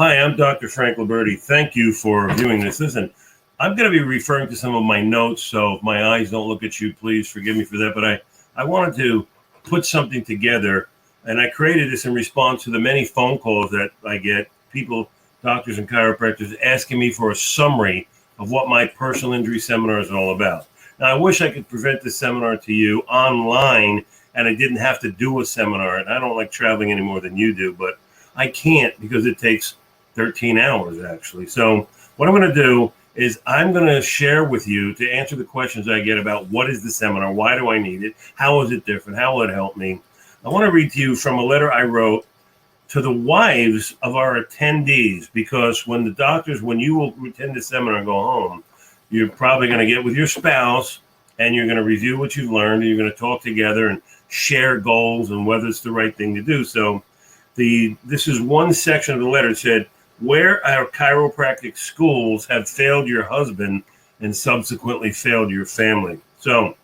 Hi, I'm Dr. Frank Liberti. Thank you for viewing this. Listen, I'm going to be referring to some of my notes, so if my eyes don't look at you, please forgive me for that. But I wanted to put something together, and I created this in response to the many phone calls that I get, people, doctors and chiropractors, asking me for a summary of what my personal injury seminar is all about. Now, I wish I could present this seminar to you online, and I didn't have to do a seminar. And I don't like traveling any more than you do, but I can't because it takes 13 hours, actually. So what I'm going to do is I'm going to share with you to answer the questions I get about what is the seminar, why do I need it, how is it different, how will it help me. I want to read to you from a letter I wrote to the wives of our attendees, because when you will attend the seminar and go home, you're probably going to get with your spouse and you're going to review what you've learned, and you're going to talk together and share goals and whether it's the right thing to do. So this is one section of the letter. It said, where our chiropractic schools have failed your husband and subsequently failed your family. So it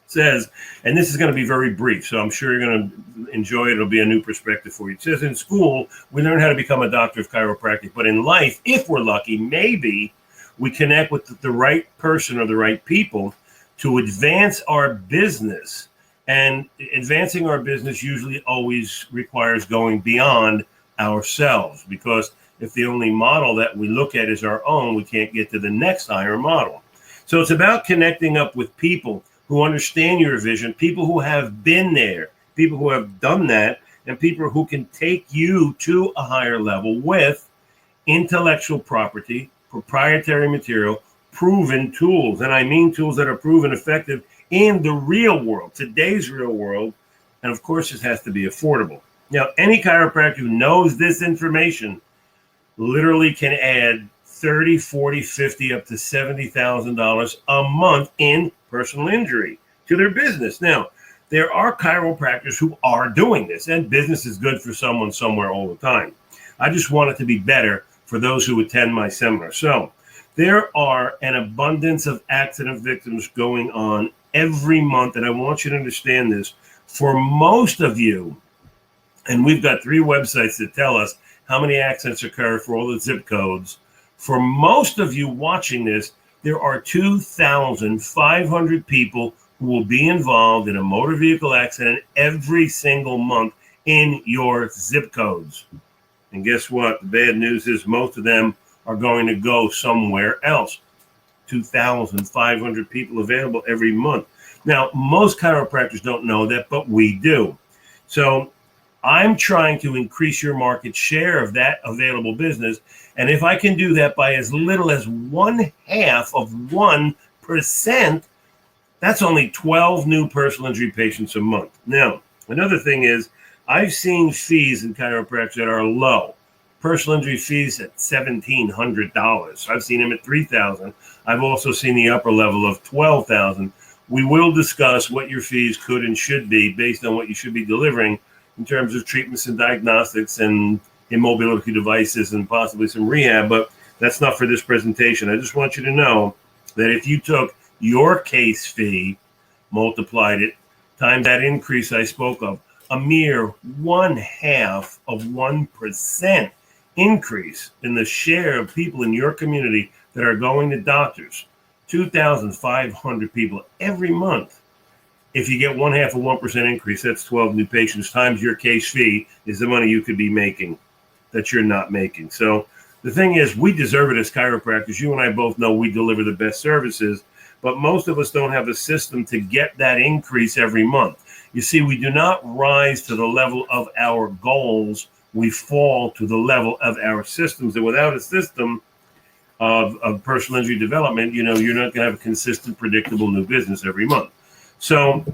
says, and this is going to be very brief, so I'm sure you're going to enjoy it. It'll be a new perspective for you. It says, in school, we learn how to become a doctor of chiropractic, but in life, if we're lucky, maybe we connect with the right person or the right people to advance our business. And advancing our business usually always requires going beyond ourselves, because if the only model that we look at is our own, we can't get to the next higher model. So it's about connecting up with people who understand your vision, people who have been there, people who have done that, and people who can take you to a higher level with intellectual property, proprietary material, proven tools. And I mean tools that are proven effective in the real world, today's real world. And of course, it has to be affordable. Now, any chiropractor who knows this information literally can add $30, $40, $50, up to $70,000 a month in personal injury to their business. Now, there are chiropractors who are doing this, and business is good for someone somewhere all the time. I just want it to be better for those who attend my seminar. So there are an abundance of accident victims going on every month, and I want you to understand this. For most of you, and we've got 3 websites that tell us how many accidents occur for all the zip codes. For most of you watching this, there are 2,500 people who will be involved in a motor vehicle accident every single month in your zip codes. And guess what? The bad news is most of them are going to go somewhere else. 2,500 people available every month. Now, most chiropractors don't know that, but we do. So I'm trying to increase your market share of that available business. And if I can do that by as little as 0.1%, that's only 12 new personal injury patients a month. Now, another thing is, I've seen fees in chiropractic that are low. Personal injury fees at $1,700. I've seen them at $3,000. I've also seen the upper level of $12,000. We will discuss what your fees could and should be based on what you should be delivering in terms of treatments and diagnostics and immobility devices and possibly some rehab, but that's not for this presentation. I just want you to know that if you took your case fee, multiplied it, times that increase I spoke of, a mere 0.5% increase in the share of people in your community that are going to doctors, 2,500 people every month. If you get 0.5% increase, that's 12 new patients times your case fee is the money you could be making that you're not making. So the thing is, we deserve it as chiropractors. You and I both know we deliver the best services, but most of us don't have a system to get that increase every month. You see, we do not rise to the level of our goals. We fall to the level of our systems. And without a system of personal injury development, you're not going to have a consistent, predictable new business every month. So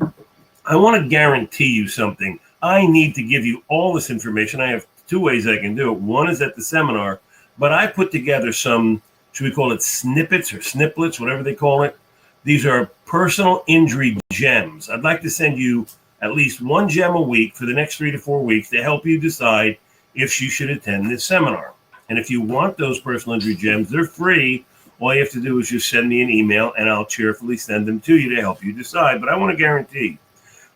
I want to guarantee you something. I need to give you all this information. I have 2 ways I can do it. One is at the seminar, but I put together some, should we call it snippets or snippets, whatever they call it. These are personal injury gems. I'd like to send you at least 1 gem a week for the next 3 to 4 weeks to help you decide if you should attend this seminar. And if you want those personal injury gems, they're free. All you have to do is just send me an email and I'll cheerfully send them to you to help you decide. But I want to guarantee,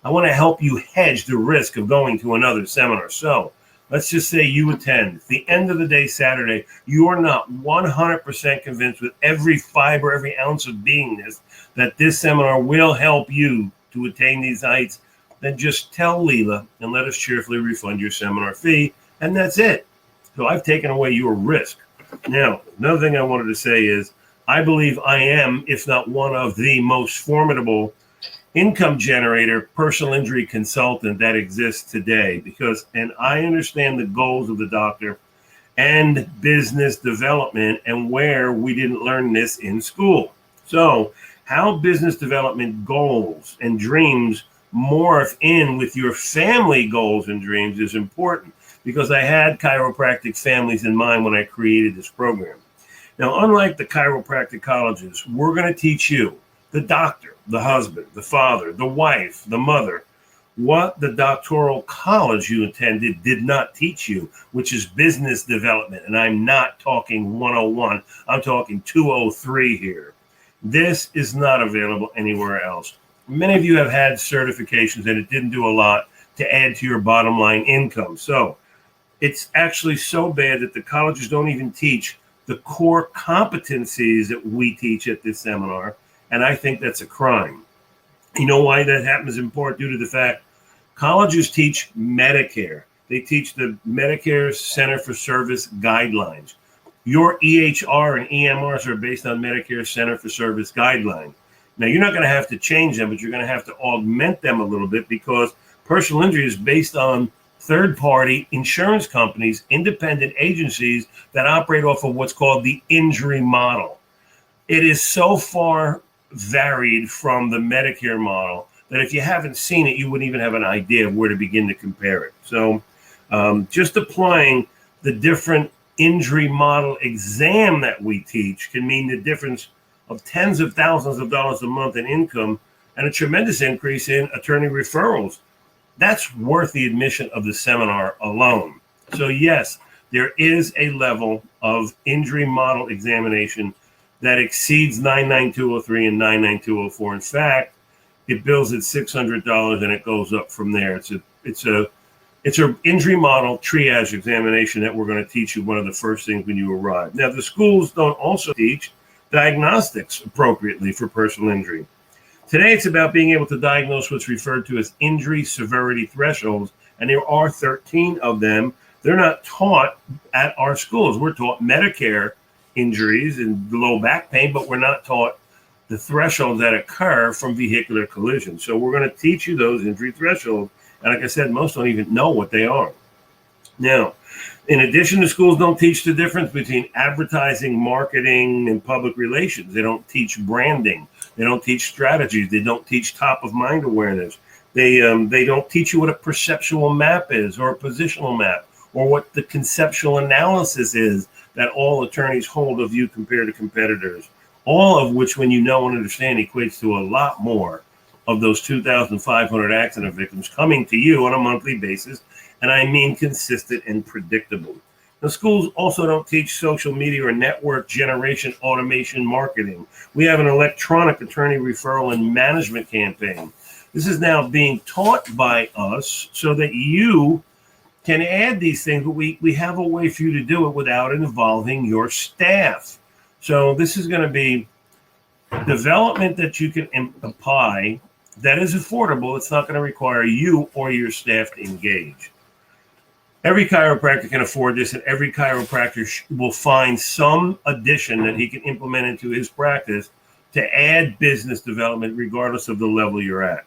I want to help you hedge the risk of going to another seminar. So let's just say you attend. At the end of the day, Saturday, you are not 100% convinced with every fiber, every ounce of beingness that this seminar will help you to attain these heights, then just tell Leela and let us cheerfully refund your seminar fee, and that's it. So I've taken away your risk. Now, another thing I wanted to say is I believe I am, if not one of the most formidable income generator, personal injury consultant that exists today, and I understand the goals of the doctor and business development and where we didn't learn this in school. So how business development goals and dreams morph in with your family goals and dreams is important, because I had chiropractic families in mind when I created this program. Now, unlike the chiropractic colleges, we're going to teach you, the doctor, the husband, the father, the wife, the mother, what the doctoral college you attended did not teach you, which is business development. And I'm not talking 101. I'm talking 203 here. This is not available anywhere else. Many of you have had certifications and it didn't do a lot to add to your bottom line income. So it's actually so bad that the colleges don't even teach the core competencies that we teach at this seminar. And I think that's a crime. You know why that happens in part? Due to the fact colleges teach Medicare. They teach the Medicare Center for Service guidelines. Your EHR and EMRs are based on Medicare Center for Service guidelines. Now, you're not going to have to change them, but you're going to have to augment them a little bit, because personal injury is based on third-party insurance companies, independent agencies that operate off of what's called the injury model. It is so far varied from the Medicare model that if you haven't seen it, you wouldn't even have an idea of where to begin to compare it. So just applying the different injury model exam that we teach can mean the difference of tens of thousands of dollars a month in income and a tremendous increase in attorney referrals. That's worth the admission of the seminar alone. So yes, there is a level of injury model examination that exceeds 99203 and 99204. In fact, it bills at $600 and it goes up from there. It's a injury model triage examination that we're going to teach you one of the first things when you arrive. Now, the schools don't also teach diagnostics appropriately for personal injury. Today, it's about being able to diagnose what's referred to as injury severity thresholds, and there are 13 of them. They're not taught at our schools. We're taught Medicare injuries and low back pain, but we're not taught the thresholds that occur from vehicular collision. So we're going to teach you those injury thresholds. And like I said, most don't even know what they are. Now, in addition, the schools don't teach the difference between advertising, marketing, and public relations. They don't teach branding. They don't teach strategies. They don't teach top of mind awareness. They don't teach you what a perceptual map is, or a positional map, or what the conceptual analysis is that all attorneys hold of you compared to competitors. All of which, when you know and understand, equates to a lot more of those 2,500 accident victims coming to you on a monthly basis. And I mean consistent and predictable. The schools also don't teach social media or network generation, automation, marketing. We have an electronic attorney referral and management campaign. This is now being taught by us so that you can add these things, but we have a way for you to do it without involving your staff. So this is going to be development that you can apply that is affordable. It's not going to require you or your staff to engage. Every chiropractor can afford this, and every chiropractor will find some addition that he can implement into his practice to add business development regardless of the level you're at.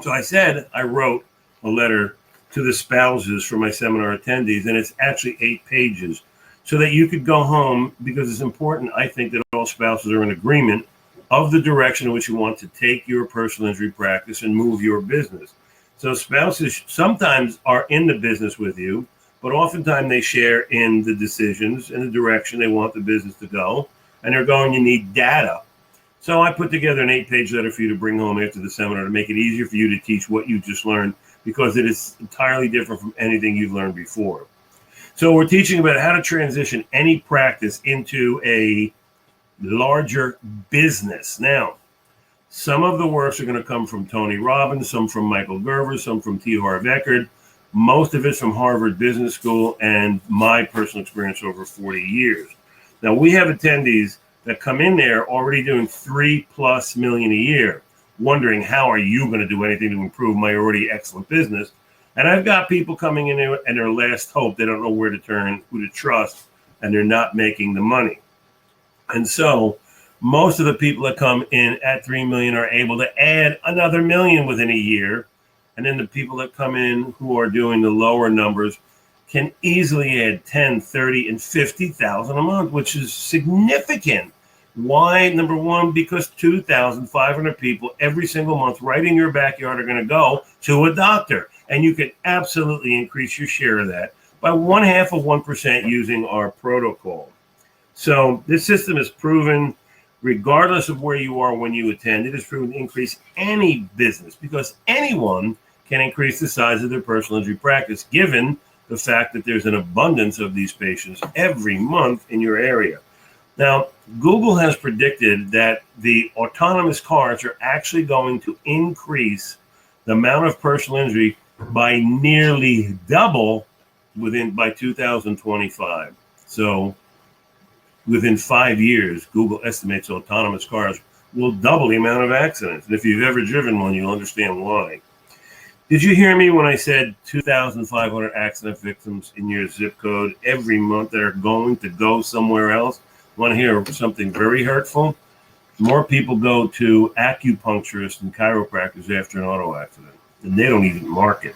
So I wrote a letter to the spouses for my seminar attendees, and it's actually 8 pages so that you could go home, because it's important, I think, that all spouses are in agreement of the direction in which you want to take your personal injury practice and move your business. So spouses sometimes are in the business with you, but oftentimes they share in the decisions and the direction they want the business to go, and they're going to need data. So I put together an 8-page letter for you to bring home after the seminar to make it easier for you to teach what you just learned, because it is entirely different from anything you've learned before. So we're teaching about how to transition any practice into a larger business. Now, some of the works are going to come from Tony Robbins, some from Michael Gerver, some from T. Harv Eckert. Most of it's from Harvard Business School and my personal experience over 40 years. Now, we have attendees that come in there already doing $3+ million a year, wondering how are you going to do anything to improve my already excellent business. And I've got people coming in there and their last hope, they don't know where to turn, who to trust, and they're not making the money. And so most of the people that come in at 3 million are able to add another million within a year. And then the people that come in who are doing the lower numbers can easily add 10, 30, and 50,000 a month, which is significant. Why? Number one, because 2,500 people every single month right in your backyard are going to go to a doctor. And you can absolutely increase your share of that by 0.5% using our protocol. So this system is proven, regardless of where you are when you attend, it is proven to increase any business because anyone can increase the size of their personal injury practice, given the fact that there's an abundance of these patients every month in your area. Now, Google has predicted that the autonomous cars are actually going to increase the amount of personal injury by nearly double by 2025. So within 5 years, Google estimates autonomous cars will double the amount of accidents. And if you've ever driven one, you'll understand why. Did you hear me when I said 2,500 accident victims in your zip code every month that are going to go somewhere else? Want to hear something very hurtful? More people go to acupuncturists and chiropractors after an auto accident, and they don't even mark it.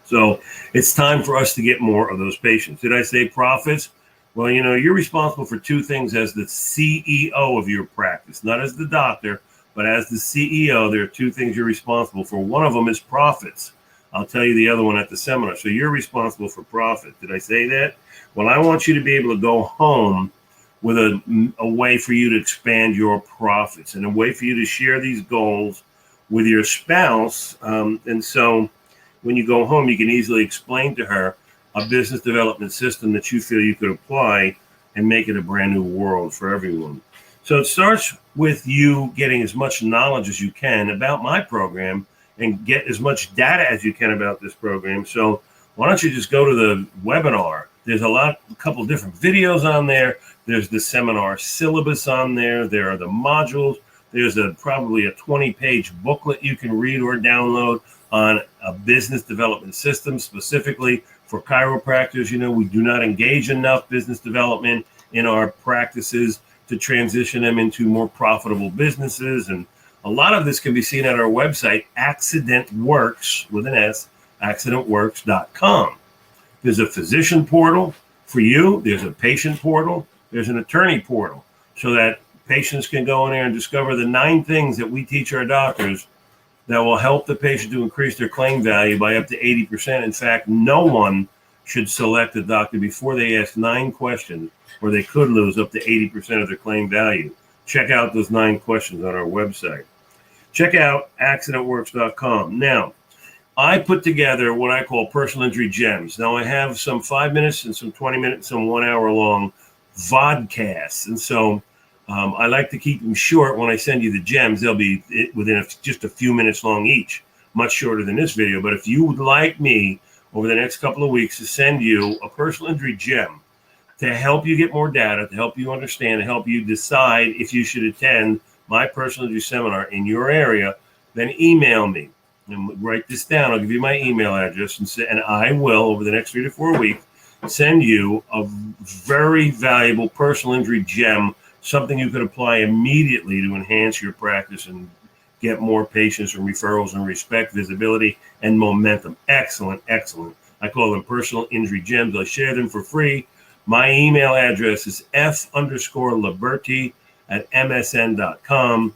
So it's time for us to get more of those patients. Did I say profits? Well, you're responsible for two things as the CEO of your practice, not as the doctor, but as the CEO. There are two things you're responsible for. One of them is profits. I'll tell you the other one at the seminar. So you're responsible for profit. Did I say that? Well, I want you to be able to go home with a way for you to expand your profits and a way for you to share these goals with your spouse. And so when you go home, you can easily explain to her a business development system that you feel you could apply and make it a brand new world for everyone. So it starts with you getting as much knowledge as you can about my program and get as much data as you can about this program. So why don't you just go to the webinar? There's a couple of different videos on there. There's the seminar syllabus on there. There are the modules. There's probably a 20-page booklet you can read or download on a business development system specifically for chiropractors. We do not engage enough business development in our practices to transition them into more profitable businesses. And a lot of this can be seen at our website, AccidentWorks, with an S, accidentworks.com. There's a physician portal for you. There's a patient portal. There's an attorney portal so that patients can go in there and discover the 9 things that we teach our doctors that will help the patient to increase their claim value by up to 80%. In fact, no one should select a doctor before they ask 9 questions, or they could lose up to 80% of their claim value. Check out those 9 questions on our website. Check out accidentworks.com. Now, I put together what I call personal injury gems. Now, I have some 5 minutes and some 20 minutes, some 1 hour long vodcasts. And so I like to keep them short. When I send you the gems, they'll be within just a few minutes long each, much shorter than this video. But if you would like me over the next couple of weeks to send you a personal injury gem to help you get more data, to help you understand, to help you decide if you should attend my personal injury seminar in your area, then email me and write this down. I'll give you my email address and I will, over the next 3 to 4 weeks, send you a very valuable personal injury gem, something you could apply immediately to enhance your practice and get more patients and referrals and respect, visibility, and momentum. Excellent, excellent. I call them personal injury gems. I share them for free. My email address is f_liberti@msn.com.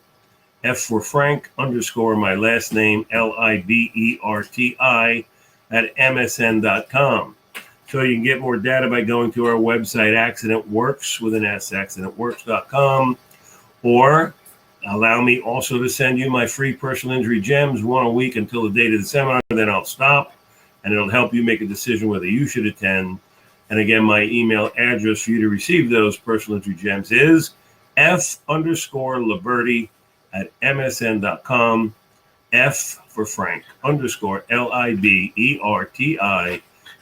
F for Frank _ my last name, Liberti @msn.com. So you can get more data by going to our website, AccidentWorks, with an S, accidentworks.com, or allow me also to send you my free personal injury gems, 1 a week until the date of the seminar. Then I'll stop, and it'll help you make a decision whether you should attend. And again, my email address for you to receive those personal injury gems is f_liberti@msn.com. F for Frank _ LIBERTI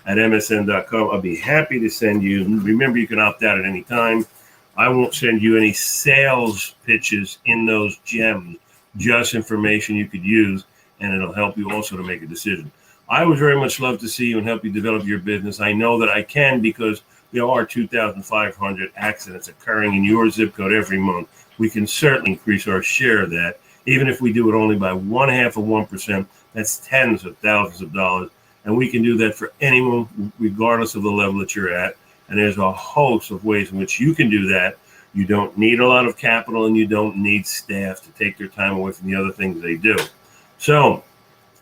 at MSN.com. I'll be happy to send you. Remember, you can opt out at any time. I won't send you any sales pitches in those gems, just information you could use, and it'll help you also to make a decision. I would very much love to see you and help you develop your business. I know that I can because there are 2,500 accidents occurring in your zip code every month. We can certainly increase our share of that. Even if we do it only by 0.5%, that's tens of thousands of dollars. And we can do that for anyone, regardless of the level that you're at. And there's a host of ways in which you can do that. You don't need a lot of capital, and you don't need staff to take their time away from the other things they do. So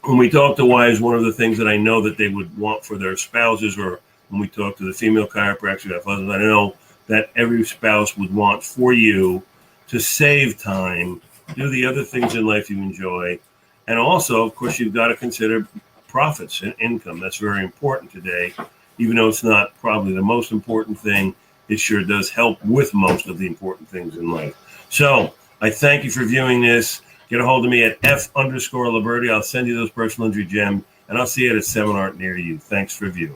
when we talk to wives, one of the things that I know that they would want for their spouses, or when we talk to the female chiropractors who have husbands, I know that every spouse would want for you to save time, do the other things in life you enjoy. And also, of course, you've got to consider profits and income. That's very important today. Even though it's not probably the most important thing, it sure does help with most of the important things in life. So I thank you for viewing this. Get a hold of me at F_Liberti. I'll send you those personal injury gems, and I'll see you at a seminar near you. Thanks for viewing.